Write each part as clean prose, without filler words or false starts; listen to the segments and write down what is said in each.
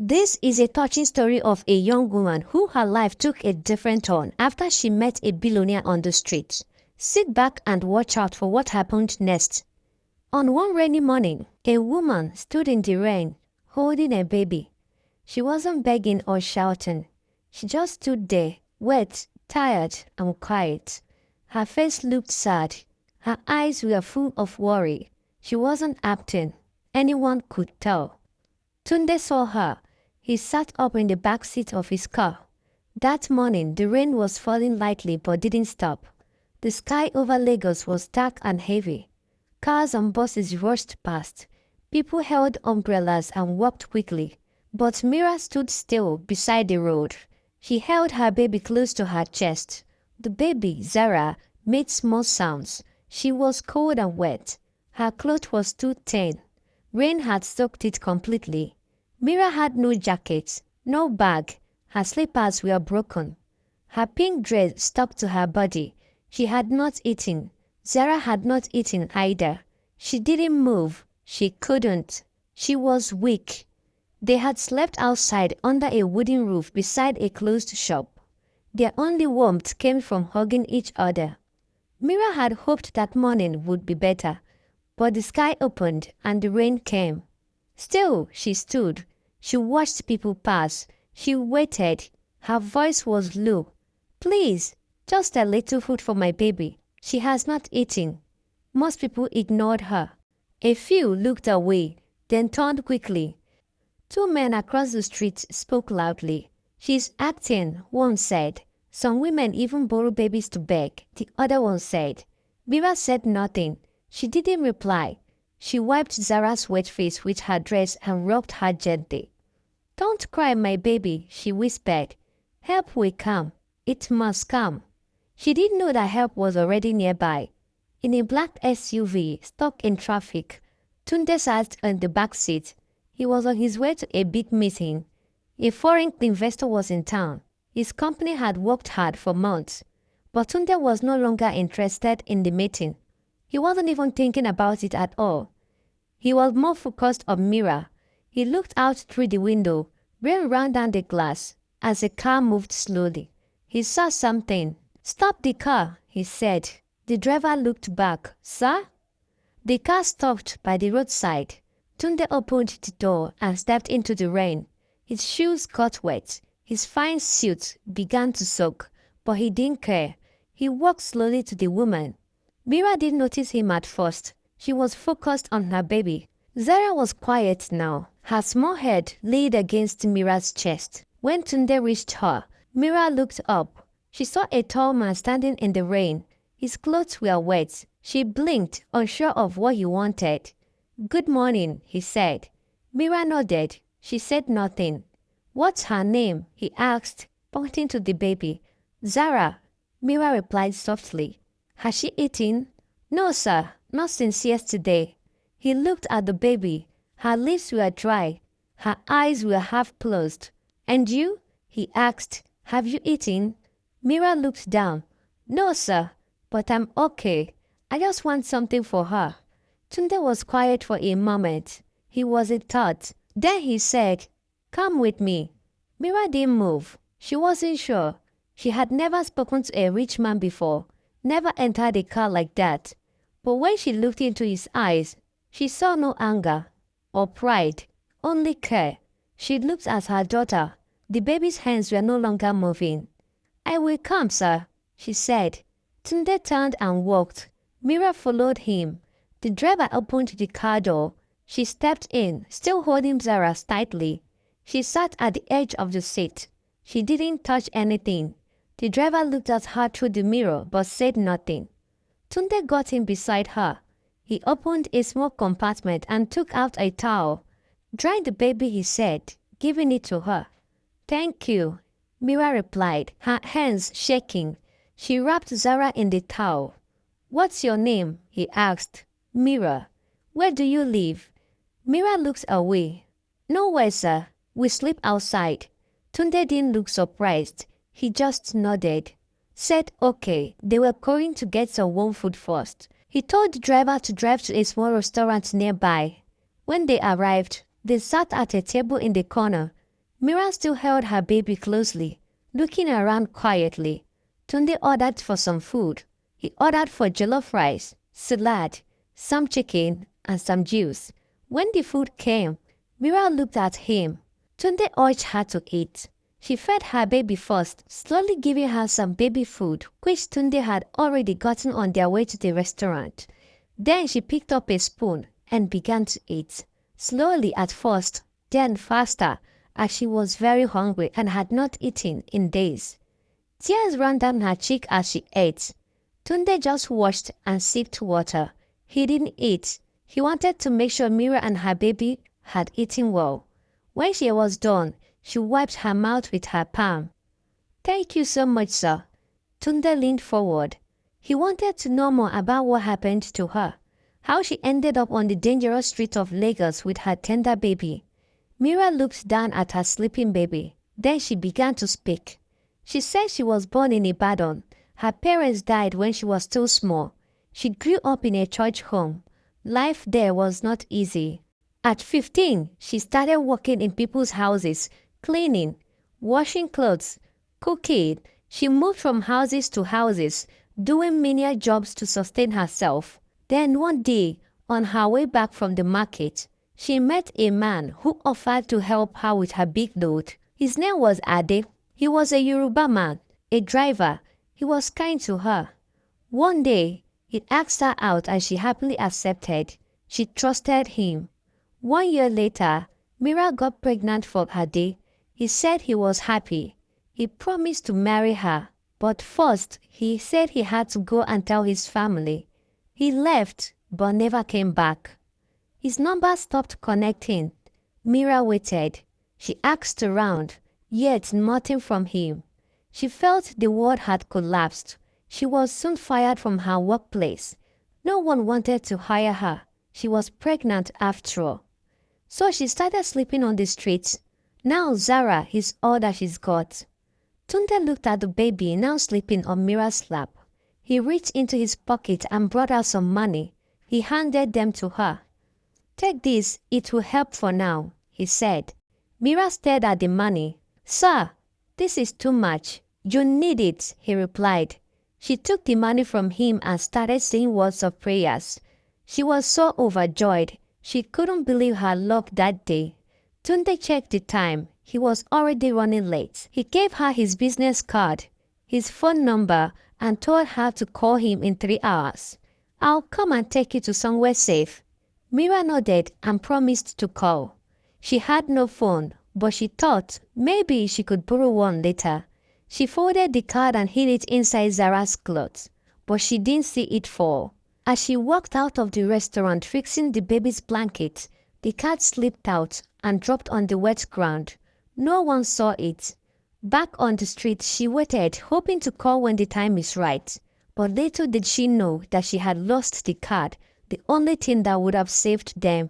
This is a touching story of a young woman who her life took a different turn after she met a billionaire on the street. Sit back and watch out for what happened next. On one rainy morning, a woman stood in the rain, holding a baby. She wasn't begging or shouting. She just stood there, wet, tired, and quiet. Her face looked sad. Her eyes were full of worry. She wasn't acting. Anyone could tell. Tunde saw her. He sat up in the back seat of his car. That morning, the rain was falling lightly but didn't stop. The sky over Lagos was dark and heavy. Cars and buses rushed past. People held umbrellas and walked quickly. But Mira stood still beside the road. She held her baby close to her chest. The baby, Zara, made small sounds. She was cold and wet. Her cloth was too thin. Rain had soaked it completely. Mira had no jacket, no bag. Her slippers were broken. Her pink dress stuck to her body. She had not eaten. Zara had not eaten either. She didn't move. She couldn't. She was weak. They had slept outside under a wooden roof beside a closed shop. Their only warmth came from hugging each other. Mira had hoped that morning would be better, but the sky opened and the rain came. Still, she stood. She watched people pass. She waited. Her voice was low. "Please, just a little food for my baby. She has not eaten." Most people ignored her. A few looked away, then turned quickly. Two men across the street spoke loudly. "She's acting," one said. "Some women even borrow babies to beg," the other one said. Mira said nothing. She didn't reply. She wiped Zara's wet face with her dress and rubbed her gently. "Don't cry, my baby," she whispered. "Help will come. It must come." She didn't know that help was already nearby. In a black SUV stuck in traffic, Tunde sat in the back seat. He was on his way to a big meeting. A foreign investor was in town. His company had worked hard for months, but Tunde was no longer interested in the meeting. He wasn't even thinking about it at all. He was more focused on Mira. He looked out through the window, rain ran down the glass. As the car moved slowly, he saw something. "Stop the car," he said. The driver looked back. "Sir?" The car stopped by the roadside. Tunde opened the door and stepped into the rain. His shoes got wet. His fine suit began to soak, but he didn't care. He walked slowly to the woman. Mira didn't notice him at first. She was focused on her baby. Zara was quiet now. Her small head laid against Mira's chest. When Tunde reached her, Mira looked up. She saw a tall man standing in the rain. His clothes were wet. She blinked, unsure of what he wanted. "Good morning," he said. Mira nodded. She said nothing. "What's her name?" he asked, pointing to the baby. "Zara," Mira replied softly. "Has she eaten?" "No, sir, not since yesterday." He looked at the baby. Her lips were dry. Her eyes were half closed. "And you?" he asked. "Have you eaten?" Mira looked down. "No, sir, but I'm okay. I just want something for her." Tunde was quiet for a moment. He was in thought. Then he said, "Come with me." Mira didn't move. She wasn't sure. She had never spoken to a rich man before, never entered a car like that. But when she looked into his eyes, she saw no anger or pride, only care. She looked at her daughter. The baby's hands were no longer moving. "I will come, sir," she said. Tunde turned and walked. Mira followed him. The driver opened the car door. She stepped in, still holding Zara tightly. She sat at the edge of the seat. She didn't touch anything. The driver looked at her through the mirror but said nothing. Tunde got in beside her. He opened a small compartment and took out a towel. "Dry the baby," he said, giving it to her. "Thank you," Mira replied, her hands shaking. She wrapped Zara in the towel. "What's your name?" he asked. "Mira." "Where do you live?" Mira looked away. "Nowhere, sir. We sleep outside." Tunde didn't look surprised. He just nodded. Said okay, they were going to get some warm food first. He told the driver to drive to a small restaurant nearby. When they arrived, they sat at a table in the corner. Mira still held her baby closely, looking around quietly. Tunde ordered for some food. He ordered for jollof rice, salad, some chicken, and some juice. When the food came, Mira looked at him. Tunde urged her to eat. She fed her baby first, slowly giving her some baby food, which Tunde had already gotten on their way to the restaurant. Then she picked up a spoon and began to eat. Slowly at first, then faster, as she was very hungry and had not eaten in days. Tears ran down her cheek as she ate. Tunde just watched and sipped water. He didn't eat. He wanted to make sure Mira and her baby had eaten well. When she was done, she wiped her mouth with her palm. "Thank you so much, sir." Tunde leaned forward. He wanted to know more about what happened to her, how she ended up on the dangerous street of Lagos with her tender baby. Mira looked down at her sleeping baby. Then she began to speak. She said she was born in Ibadan. Her parents died when she was still small. She grew up in a church home. Life there was not easy. At 15, she started working in people's houses, cleaning, washing clothes, cooking. She moved from houses to houses, doing menial jobs to sustain herself. Then one day, on her way back from the market, she met a man who offered to help her with her big load. His name was Ade. He was a Yoruba man, a driver. He was kind to her. One day, he asked her out and she happily accepted. She trusted him. 1 year later, Mira got pregnant for Ade. He said he was happy. He promised to marry her. But first, he said he had to go and tell his family. He left, but never came back. His number stopped connecting. Mira waited. She asked around, yet nothing from him. She felt the world had collapsed. She was soon fired from her workplace. No one wanted to hire her. She was pregnant after all. So she started sleeping on the streets. Now Zara is all that she's got. Tunde looked at the baby now sleeping on Mira's lap. He reached into his pocket and brought out some money. He handed them to her. "Take this, it will help for now," he said. Mira stared at the money. "Sir, this is too much. You need it," he replied. She took the money from him and started saying words of prayers. She was so overjoyed. She couldn't believe her luck that day. Tunde checked the time. He was already running late. He gave her his business card, his phone number, and told her to call him in 3 hours. "I'll come and take you to somewhere safe." Mira nodded and promised to call. She had no phone, but she thought maybe she could borrow one later. She folded the card and hid it inside Zara's clothes, but she didn't see it fall. As she walked out of the restaurant fixing the baby's blanket, the card slipped out and dropped on the wet ground. No one saw it. Back on the street, she waited, hoping to call when the time is right. But little did she know that she had lost the card, the only thing that would have saved them.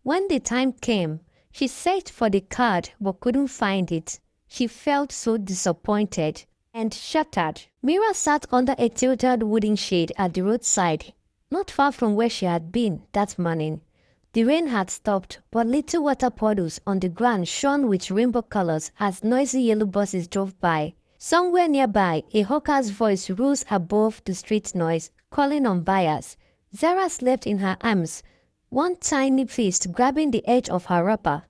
When the time came, she searched for the card but couldn't find it. She felt so disappointed and shattered. Mira sat under a tilted wooden shade at the roadside, not far from where she had been that morning. The rain had stopped, but little water puddles on the ground shone with rainbow colors as noisy yellow buses drove by. Somewhere nearby, a hawker's voice rose above the street noise, calling on buyers. Zara slept in her arms, one tiny fist grabbing the edge of her wrapper.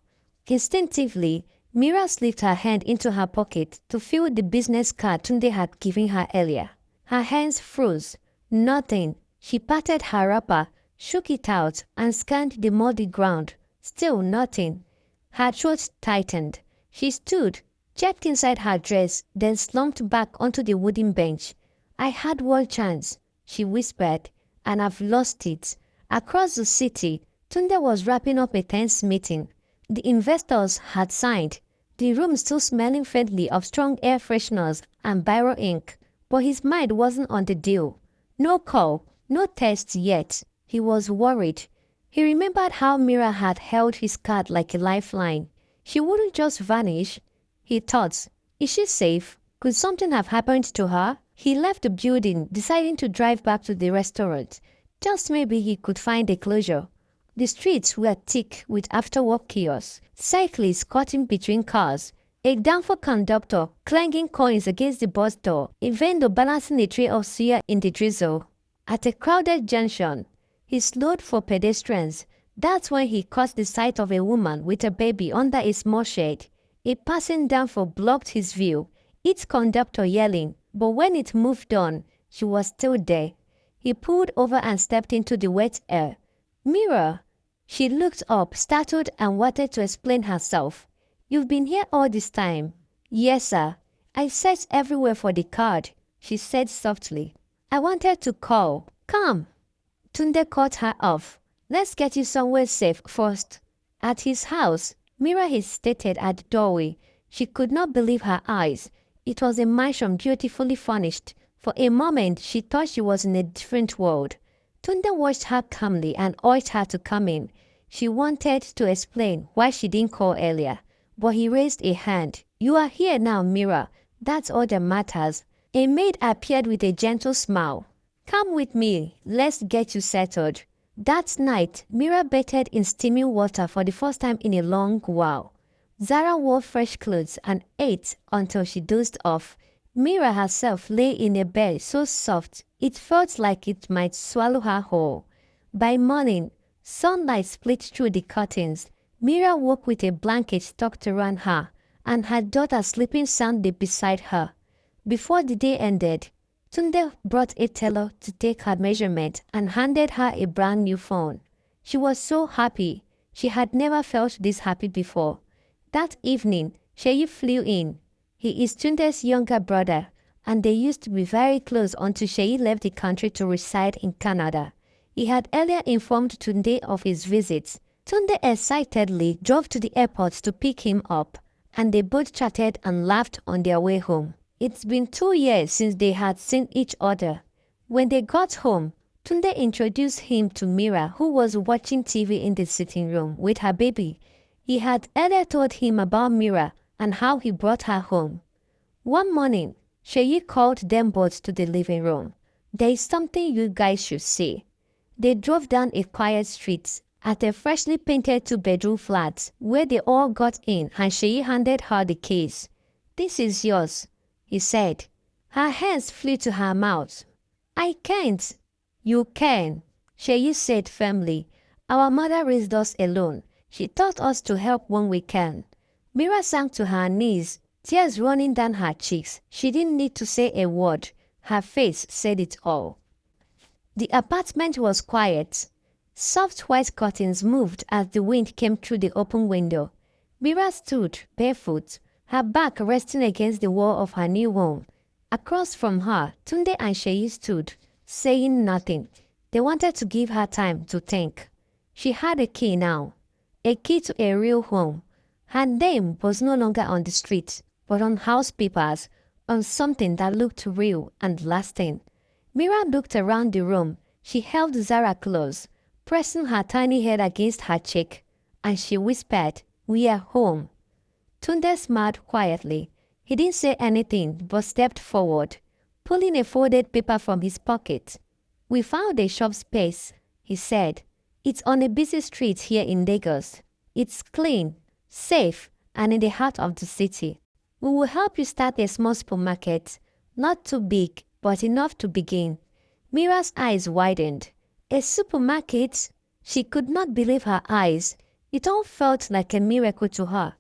Instinctively, Mira slipped her hand into her pocket to feel the business card Tunde had given her earlier. Her hands froze. Nothing. She patted her wrapper, shook it out, and scanned the muddy ground. Still nothing. Her throat tightened. She stood, checked inside her dress, then slumped back onto the wooden bench. "I had one chance," she whispered, "and I've lost it." Across the city, Tunde was wrapping up a tense meeting. The investors had signed, the room still smelling faintly of strong air fresheners and biro ink. But his mind wasn't on the deal. No call, no test yet. He was worried. He remembered how Mira had held his card like a lifeline. She wouldn't just vanish. He thought, is she safe? Could something have happened to her? He left the building, deciding to drive back to the restaurant. Just maybe he could find a closure. The streets were thick with after-work chaos, cyclists caught in between cars, a downfall conductor clanging coins against the bus door, a vendor balancing a tray of suya in the drizzle. At a crowded junction, he slowed for pedestrians. That's when he caught the sight of a woman with a baby under a small shade. A passing downfall blocked his view, its conductor yelling, but when it moved on, she was still there. He pulled over and stepped into the wet air. "Mira!" She looked up, startled, and wanted to explain herself. "You've been here all this time?" "Yes, sir. I searched everywhere for the card," she said softly. "I wanted to call." "Come." Tunde cut her off. "Let's get you somewhere safe first." At his house, Mira hesitated at the doorway. She could not believe her eyes. It was a mansion beautifully furnished. For a moment, she thought she was in a different world. Tunde watched her calmly and urged her to come in. She wanted to explain why she didn't call earlier, but he raised a hand. "You are here now, Mira. That's all that matters." A maid appeared with a gentle smile. "Come with me. Let's get you settled." That night, Mira bathed in steaming water for the first time in a long while. Zara wore fresh clothes and ate until she dozed off. Mira herself lay in a bed so soft it felt like it might swallow her whole. By morning, sunlight split through the curtains. Mira woke with a blanket tucked around her and her daughter sleeping soundly beside her. Before the day ended, Tunde brought a tailor to take her measurement and handed her a brand new phone. She was so happy. She had never felt this happy before. That evening, Sheyi flew in. He is Tunde's younger brother, and they used to be very close until Sheyi left the country to reside in Canada. He had earlier informed Tunde of his visits. Tunde excitedly drove to the airport to pick him up, and they both chatted and laughed on their way home. It's been 2 years since they had seen each other. When they got home, Tunde introduced him to Mira, who was watching TV in the sitting room with her baby. He had earlier told him about Mira and how he brought her home. One morning, Sheyi called them both to the living room. "There is something you guys should see." They drove down a quiet street at a freshly painted 2-bedroom flat where they all got in and Sheyi handed her the keys. "This is yours," he said. Her hands flew to her mouth. "I can't." "You can," Sheyi said firmly. "Our mother raised us alone. She taught us to help when we can." Mira sank to her knees, tears running down her cheeks. She didn't need to say a word. Her face said it all. The apartment was quiet. Soft white curtains moved as the wind came through the open window. Mira stood barefoot, her back resting against the wall of her new home. Across from her, Tunde and Sheyi stood, saying nothing. They wanted to give her time to think. She had a key now, a key to a real home. Her name was no longer on the street, but on house papers, on something that looked real and lasting. Mira looked around the room. She held Zara close, pressing her tiny head against her cheek, and she whispered, "We are home." Tunde smiled quietly. He didn't say anything but stepped forward, pulling a folded paper from his pocket. "We found a shop space," he said. "It's on a busy street here in Lagos. It's clean, safe, and in the heart of the city. We will help you start a small supermarket, not too big, but enough to begin." Mira's eyes widened. A supermarket? She could not believe her eyes. It all felt like a miracle to her.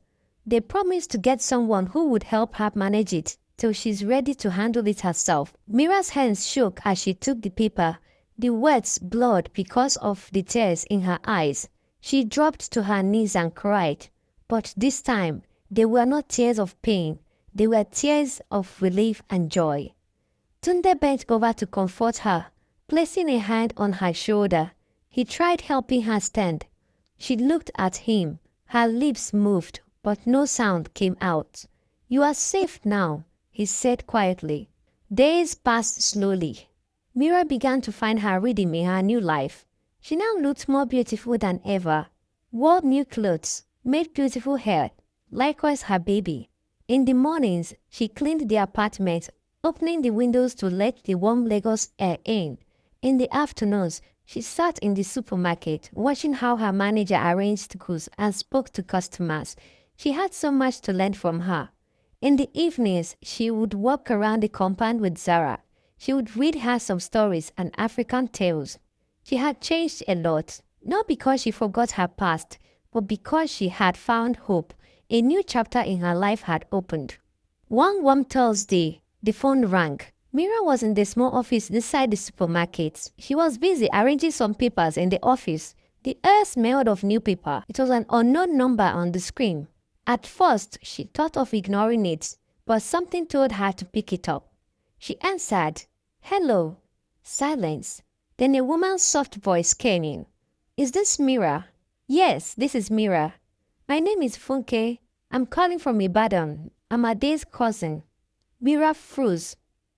They promised to get someone who would help her manage it till she's ready to handle it herself. Mira's hands shook as she took the paper. The words blurred because of the tears in her eyes. She dropped to her knees and cried. But this time, they were not tears of pain. They were tears of relief and joy. Tunde bent over to comfort her, placing a hand on her shoulder. He tried helping her stand. She looked at him. Her lips moved, but no sound came out. "You are safe now," he said quietly. Days passed slowly. Mira began to find her rhythm in her new life. She now looked more beautiful than ever, wore new clothes, made beautiful hair, likewise her baby. In the mornings, she cleaned the apartment, opening the windows to let the warm Lagos air in. In the afternoons, She sat in the supermarket, watching how her manager arranged goods and spoke to customers. She had so much to learn from her. In the evenings, she would walk around the compound with Zara. She would read her some stories and African tales. She had changed a lot, not because she forgot her past, but because she had found hope. A new chapter in her life had opened. One warm Thursday, the phone rang. Mira was in the small office inside the supermarket. She was busy arranging some papers in the office. The air smelled of new paper. It was an unknown number on the screen. At first, she thought of ignoring it, but something told her to pick it up. She answered, "Hello." Silence. Then a woman's soft voice came in. "Is this Mira?" "Yes, this is Mira. My name is Funke. I'm calling from Ibadan. I'm Ade's cousin." Mira froze.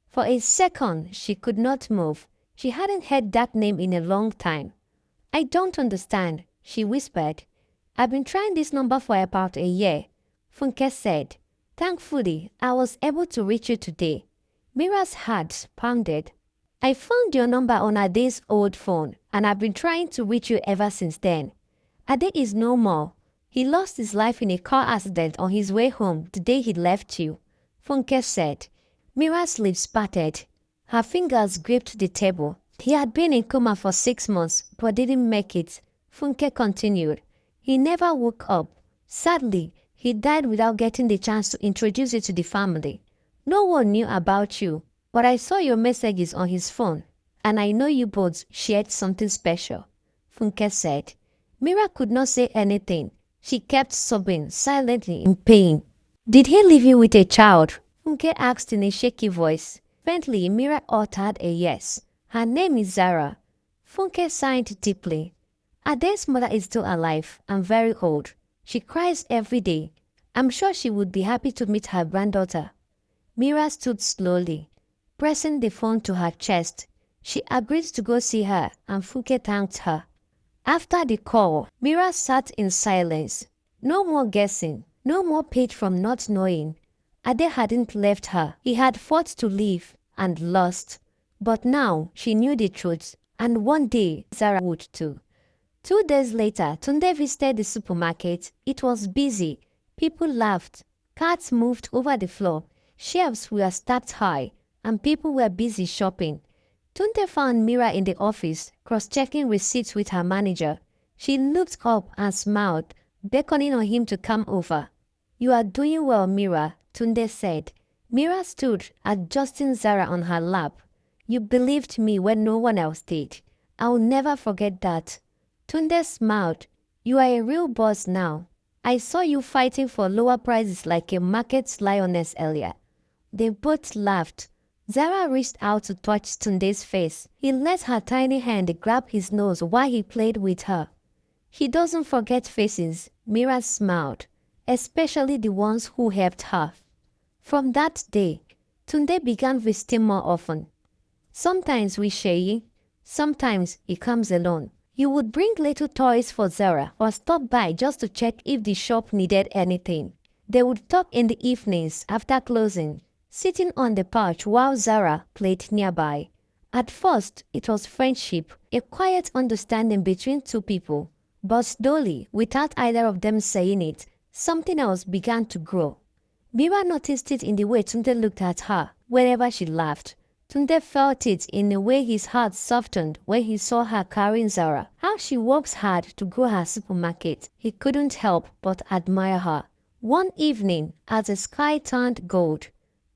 For a second, she could not move. She hadn't heard that name in a long time. "I don't understand," she whispered. "I've been trying this number for about a year," Funke said. "Thankfully, I was able to reach you today." Mira's heart pounded. "I found your number on Ade's old phone, and I've been trying to reach you ever since then. Ade is no more. He lost his life in a car accident on his way home the day he left you," Funke said. Mira's lips parted. Her fingers gripped the table. "He had been in coma for 6 months, but didn't make it," Funke continued. "He never woke up. Sadly, he died without getting the chance to introduce you to the family. No one knew about you, but I saw your messages on his phone, and I know you both shared something special," Funke said. Mira could not say anything. She kept sobbing silently in pain. "Did he leave you with a child?" Funke asked in a shaky voice. Faintly, Mira uttered a yes. "Her name is Zara." Funke sighed deeply. "Ade's mother is still alive and very old. She cries every day. I'm sure she would be happy to meet her granddaughter." Mira stood slowly, pressing the phone to her chest. She agreed to go see her, and Funke thanked her. After the call, Mira sat in silence. No more guessing, no more pain from not knowing. Ade hadn't left her. He had fought to live and lost. But now she knew the truth, and one day Zara would too. 2 days later, Tunde visited the supermarket. It was busy. People laughed. Carts moved over the floor. Shelves were stacked high, and people were busy shopping. Tunde found Mira in the office, cross-checking receipts with her manager. She looked up and smiled, beckoning on him to come over. "You are doing well, Mira," Tunde said. Mira stood, adjusting Zara on her lap. "You believed me when no one else did. I'll never forget that." Tunde smiled. "You are a real boss now. I saw you fighting for lower prices like a market lioness earlier." They both laughed. Zara reached out to touch Tunde's face. He let her tiny hand grab his nose while he played with her. "He doesn't forget faces," Mira smiled, "especially the ones who helped her." From that day, Tunde began visiting more often. Sometimes with Sheyi, sometimes he comes alone. He would bring little toys for Zara or stop by just to check if the shop needed anything. They would talk in the evenings after closing, sitting on the porch while Zara played nearby. At first, it was friendship, a quiet understanding between two people. But slowly, without either of them saying it, something else began to grow. Mira noticed it in the way Tunde looked at her whenever she laughed. Tunde felt it in the way his heart softened when he saw her carrying Zara. How she works hard to grow her supermarket. He couldn't help but admire her. One evening, as the sky turned gold,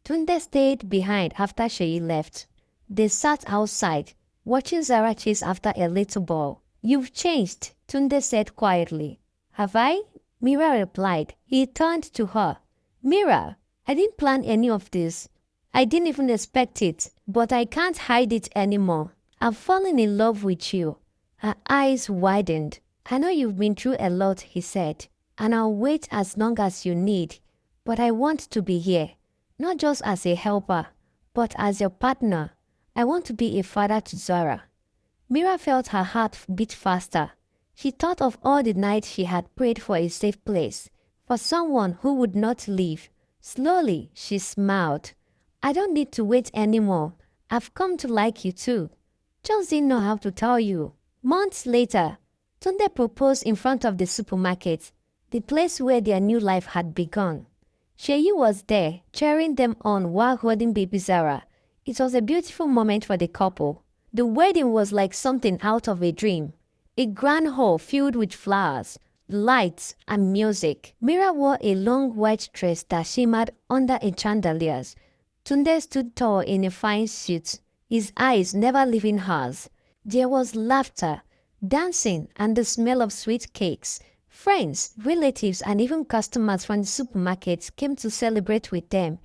Tunde stayed behind after Sheyi left. They sat outside, watching Zara chase after a little ball. "You've changed," Tunde said quietly. "Have I?" Mira replied. He turned to her. "Mira, I didn't plan any of this. I didn't even expect it, but I can't hide it anymore. I've fallen in love with you." Her eyes widened. "I know you've been through a lot," he said, "and I'll wait as long as you need. But I want to be here, not just as a helper, but as your partner. I want to be a father to Zara." Mira felt her heart beat faster. She thought of all the nights she had prayed for a safe place, for someone who would not leave. Slowly, she smiled. "I don't need to wait anymore. I've come to like you too. Just didn't know how to tell you." Months later, Tunde proposed in front of the supermarket, the place where their new life had begun. Sheyi was there, cheering them on while holding baby Zara. It was a beautiful moment for the couple. The wedding was like something out of a dream. A grand hall filled with flowers, lights, and music. Mira wore a long white dress that shimmered under a chandeliers. Tunde stood tall in a fine suit, his eyes never leaving hers. There was laughter, dancing, and the smell of sweet cakes. Friends, relatives, and even customers from the supermarkets came to celebrate with them.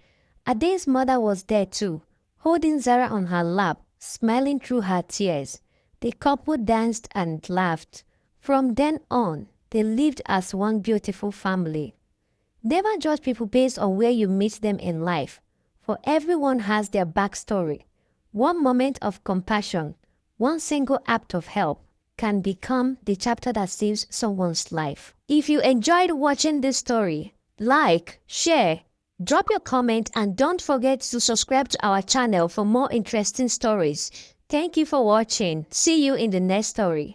Ade's mother was there too, holding Zara on her lap, smiling through her tears. The couple danced and laughed. From then on, they lived as one beautiful family. Never judge people based on where you meet them in life, for everyone has their backstory. One moment of compassion, one single act of help, can become the chapter that saves someone's life. If you enjoyed watching this story, like, share, drop your comment, and don't forget to subscribe to our channel for more interesting stories. Thank you for watching. See you in the next story.